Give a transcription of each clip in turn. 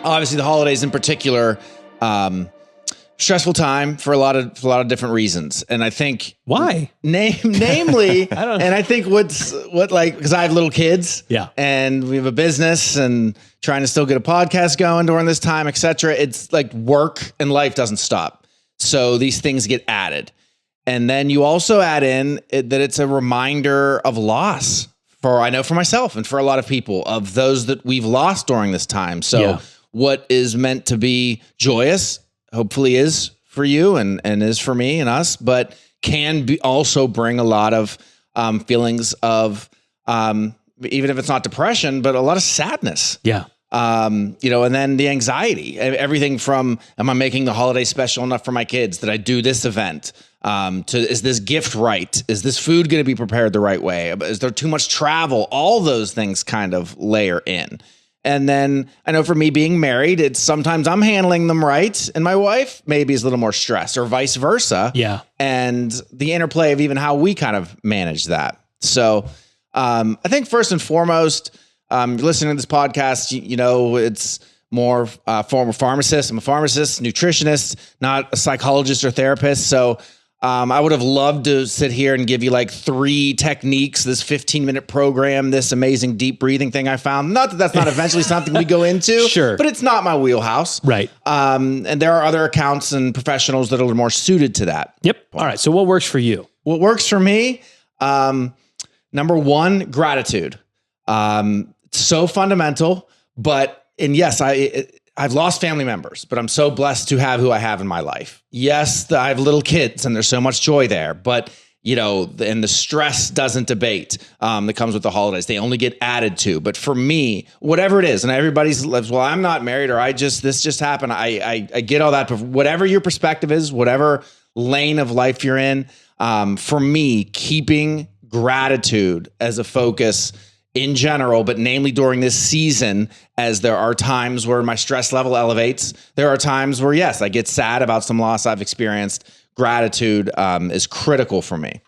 obviously the holidays in particular, stressful time for a lot of different reasons. And I think why? Namely, and I think because I have little kids, and we have a business and trying to still get a podcast going during this time, etc. It's like work and life doesn't stop. So these things get added. And then you also add in that it's a reminder of loss I know for myself and for a lot of people, of those that we've lost during this time. So what is meant to be joyous, hopefully is for you and is for me and us, but can be also bring a lot of feelings of, even if it's not depression, but a lot of sadness. Yeah. And then the anxiety, everything from, am I making the holiday special enough for my kids? Did I do this event? Is this gift right? Is this food going to be prepared the right way? Is there too much travel? All those things kind of layer in. And then I know for me being married, it's sometimes I'm handling them right, and my wife maybe is a little more stressed, or vice versa. Yeah. And the interplay of even how we kind of manage that. So I think first and foremost, listening to this podcast, it's more former pharmacist. I'm a pharmacist, nutritionist, not a psychologist or therapist. So I would have loved to sit here and give you like 3 techniques, this 15-minute program, this amazing deep breathing thing I found. Not that that's not eventually something we go into, sure, but it's not my wheelhouse. Right. And there are other accounts and professionals that are more suited to that. Yep. All right. So what works for you? What works for me? Number 1, gratitude. So fundamental, and yes, I've lost family members, but I'm so blessed to have who I have in my life. Yes, I have little kids and there's so much joy there, but and the stress doesn't abate that comes with the holidays. They only get added to. But for me, whatever it is, and everybody's lives, well, I'm not married, or this just happened. I get all that, but whatever your perspective is, whatever lane of life you're in, for me, keeping gratitude as a focus in general, but namely during this season, as there are times where my stress level elevates, there are times where, yes, I get sad about some loss I've experienced. Gratitude is critical for me.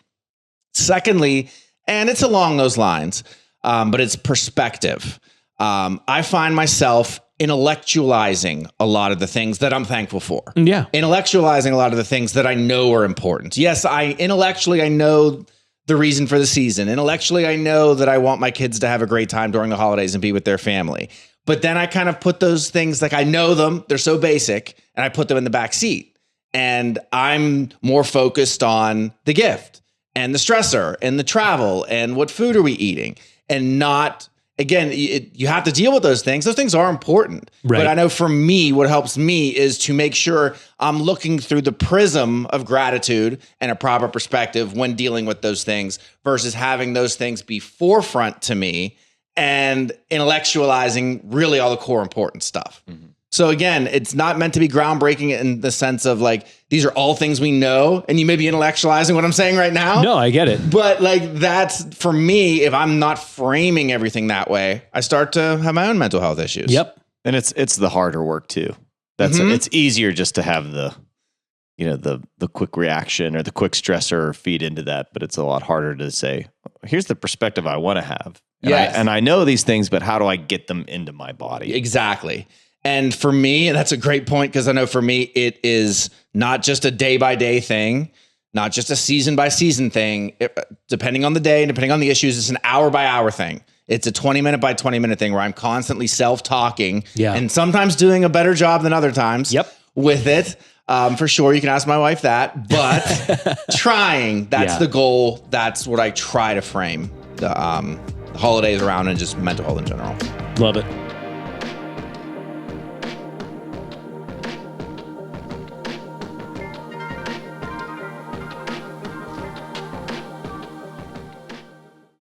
Secondly, and it's along those lines, but it's perspective. I find myself intellectualizing a lot of the things that I'm thankful for. Yeah. Intellectualizing a lot of the things that I know are important. Yes, I know the reason for the season. Intellectually, I know that I want my kids to have a great time during the holidays and be with their family. But then I kind of put those things, like I know them, they're so basic, and I put them in the back seat. And I'm more focused on the gift and the stressor and the travel and what food are we eating, and not, again, you have to deal with those things. Those things are important. Right. But I know for me, what helps me is to make sure I'm looking through the prism of gratitude and a proper perspective when dealing with those things, versus having those things be forefront to me and intellectualizing really all the core important stuff. Mm-hmm. So again, it's not meant to be groundbreaking in the sense of like, these are all things we know, and you may be intellectualizing what I'm saying right now. No, I get it. But like, that's for me, if I'm not framing everything that way, I start to have my own mental health issues. Yep. And it's the harder work too. It's easier just to have the quick reaction or the quick stressor feed into that, but it's a lot harder to say, here's the perspective I want to have. And I know these things, but how do I get them into my body? Exactly. And for me, and that's a great point, because I know for me, it is not just a day-by-day thing, not just a season-by-season thing. Depending on the day and depending on the issues, it's an hour-by-hour thing. It's a 20-minute by 20-minute thing where I'm constantly self-talking, and sometimes doing a better job than other times with it. For sure, you can ask my wife that, but trying, that's the goal. That's what I try to frame the holidays around, and just mental health in general. Love it.